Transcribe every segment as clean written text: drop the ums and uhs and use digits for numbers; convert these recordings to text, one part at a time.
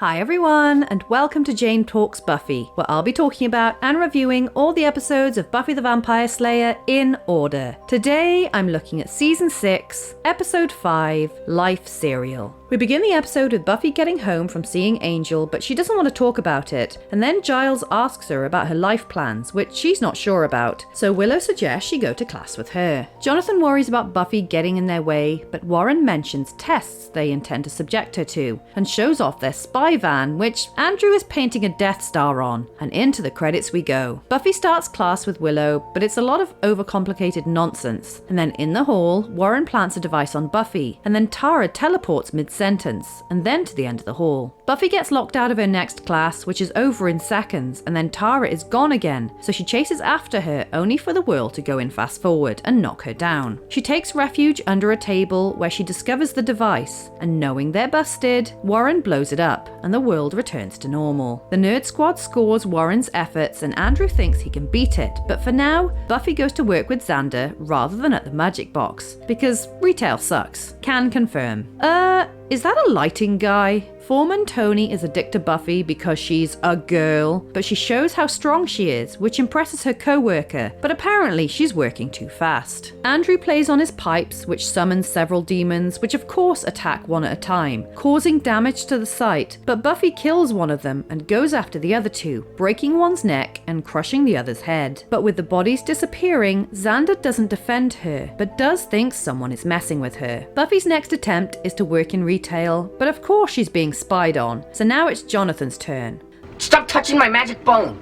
Hi everyone, and welcome to Jane Talks Buffy, where I'll be talking about and reviewing all the episodes of Buffy the Vampire Slayer in order. Today, I'm looking at Season 6, Episode 5, Life Serial. We begin the episode with Buffy getting home from seeing Angel, but she doesn't want to talk about it, and then Giles asks her about her life plans, which she's not sure about, so Willow suggests she go to class with her. Jonathan worries about Buffy getting in their way, but Warren mentions tests they intend to subject her to, and shows off their spy van, which Andrew is painting a Death Star on, and into the credits we go. Buffy starts class with Willow, but it's a lot of overcomplicated nonsense, and then in the hall, Warren plants a device on Buffy, and then Tara teleports mid-sentence, and then to the end of the hall. Buffy gets locked out of her next class, which is over in seconds, and then Tara is gone again, so she chases after her, only for the world to go in fast forward and knock her down. She takes refuge under a table where she discovers the device, and knowing they're busted, Warren blows it up, and the world returns to normal. The Nerd Squad scores Warren's efforts, and Andrew thinks he can beat it, but for now, Buffy goes to work with Xander rather than at the magic box, because retail sucks. Can confirm. Is that a lighting guy? Foreman Tony is a dick to Buffy because she's a girl, but she shows how strong she is, which impresses her co-worker, but apparently she's working too fast. Andrew plays on his pipes, which summons several demons, which of course attack one at a time, causing damage to the site, but Buffy kills one of them and goes after the other two, breaking one's neck and crushing the other's head. But with the bodies disappearing, Xander doesn't defend her, but does think someone is messing with her. Buffy's next attempt is to work in retail, but of course she's being spied on, so now it's Jonathan's turn. Stop touching my magic bone!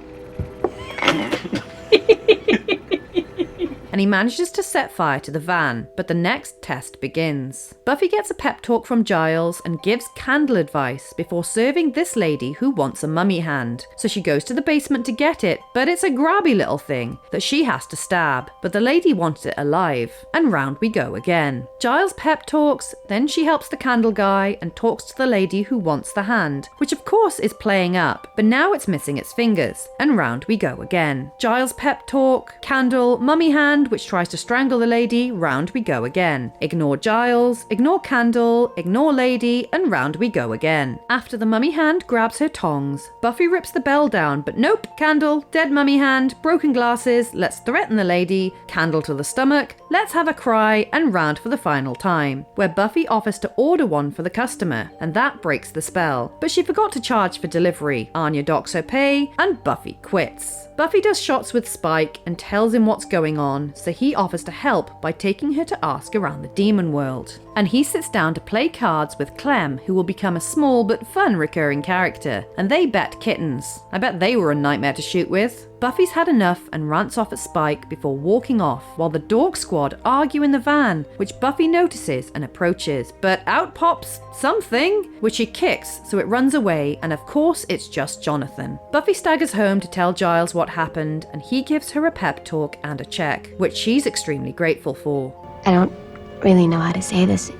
And he manages to set fire to the van, but the next test begins. Buffy gets a pep talk from Giles and gives candle advice before serving this lady who wants a mummy hand. So she goes to the basement to get it, but it's a grabby little thing that she has to stab, but the lady wants it alive, and round we go again. Giles pep talks, then she helps the candle guy and talks to the lady who wants the hand, which of course is playing up, but now it's missing its fingers, and round we go again. Giles pep talk, candle, mummy hand, which tries to strangle the lady, round we go again. Ignore Giles, ignore candle, ignore lady, and round we go again. After the mummy hand grabs her tongs, Buffy rips the bell down, but nope, candle, dead mummy hand, broken glasses, let's threaten the lady, candle to the stomach, let's have a cry, and round for the final time, where Buffy offers to order one for the customer, and that breaks the spell. But she forgot to charge for delivery, Anya docks her pay, and Buffy quits. Buffy does shots with Spike and tells him what's going on, so he offers to help by taking her to ask around the demon world. And he sits down to play cards with Clem, who will become a small but fun recurring character, and they bet kittens. I bet they were a nightmare to shoot with. Buffy's had enough and rants off at Spike before walking off, while the Dork Squad argue in the van, which Buffy notices and approaches, but out pops something, which she kicks so it runs away, and of course it's just Jonathan. Buffy staggers home to tell Giles what happened, and he gives her a pep talk and a check, which she's extremely grateful for. I don't really know how to say this,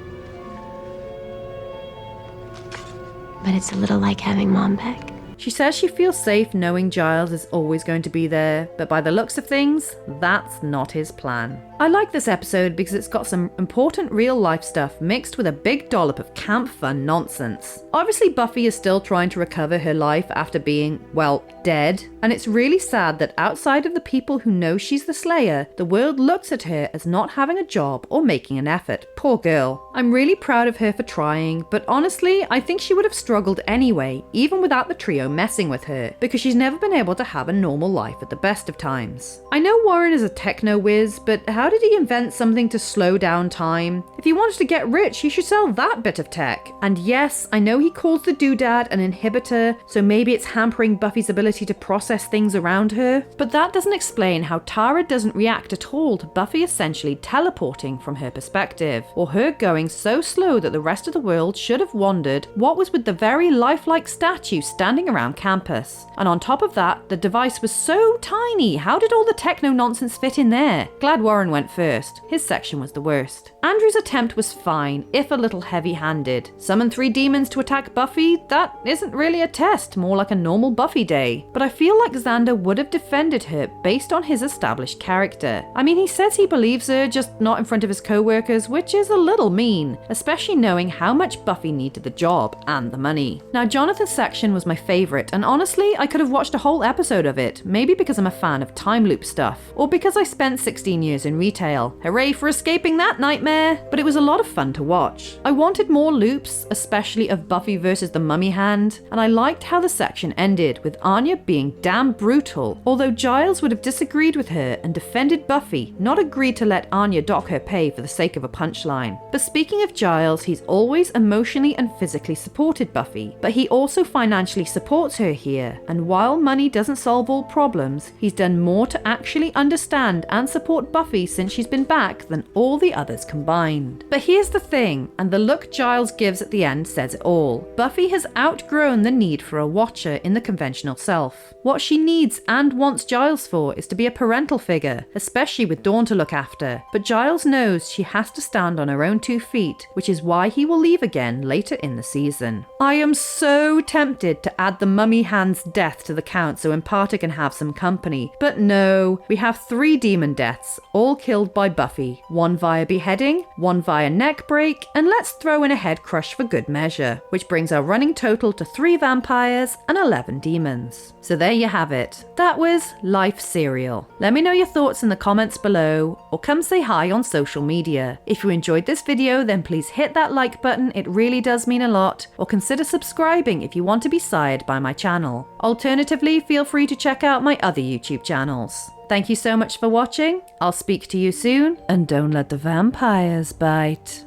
but it's a little like having Mom back. She says she feels safe knowing Giles is always going to be there, but by the looks of things, that's not his plan. I like this episode because it's got some important real life stuff mixed with a big dollop of camp fun nonsense. Obviously Buffy is still trying to recover her life after being, well, dead, and it's really sad that outside of the people who know she's the Slayer, the world looks at her as not having a job or making an effort. Poor girl. I'm really proud of her for trying, but honestly, I think she would have struggled anyway, even without the trio messing with her, because she's never been able to have a normal life at the best of times. I know Warren is a techno whiz, but how did he invent something to slow down time? If he wanted to get rich, he should sell that bit of tech. And yes, I know he calls the doodad an inhibitor, so maybe it's hampering Buffy's ability to process things around her, but that doesn't explain how Tara doesn't react at all to Buffy essentially teleporting from her perspective, or her going so slow that the rest of the world should have wondered what was with the very lifelike statue standing around campus. And on top of that, the device was so tiny, how did all the techno nonsense fit in there? Glad Warren went first. His section was the worst. Andrew's attempt was fine, if a little heavy-handed. Summon 3 demons to attack Buffy? That isn't really a test, more like a normal Buffy day. But I feel like Xander would have defended her based on his established character. I mean, he says he believes her, just not in front of his co-workers, which is a little mean, especially knowing how much Buffy needed the job and the money. Now, Jonathan's section was my favourite, and honestly, I could have watched a whole episode of it, maybe because I'm a fan of time loop stuff, or because I spent 16 years in retail. Hooray for escaping that nightmare! But it was a lot of fun to watch. I wanted more loops, especially of Buffy versus the Mummy Hand, and I liked how the section ended with Anya being damn brutal, although Giles would have disagreed with her and defended Buffy, not agreed to let Anya dock her pay for the sake of a punchline. But speaking of Giles, he's always emotionally and physically supported Buffy, but he also financially supports her here, and while money doesn't solve all problems, he's done more to actually understand and support Buffy since she's been back than all the others combined. But here's the thing, and the look Giles gives at the end says it all. Buffy has outgrown the need for a watcher in the conventional self. What she needs and wants Giles for is to be a parental figure, especially with Dawn to look after. But Giles knows she has to stand on her own 2 feet, which is why he will leave again later in the season. I am so tempted to add the Mummy Hand's death to the count so Imparta can have some company, but no, we have 3 demon deaths, all killed by Buffy. 1 via beheading, 1 via neck break, and let's throw in a head crush for good measure, which brings our running total to 3 vampires and 11 demons. So there you have it. That was Life Serial. Let me know your thoughts in the comments below, or come say hi on social media. If you enjoyed this video, then please hit that like button, it really does mean a lot, or consider subscribing if you want to be sired by my channel. Alternatively, feel free to check out my other YouTube channels. Thank you so much for watching, I'll speak to you soon, and don't let the vampires bite.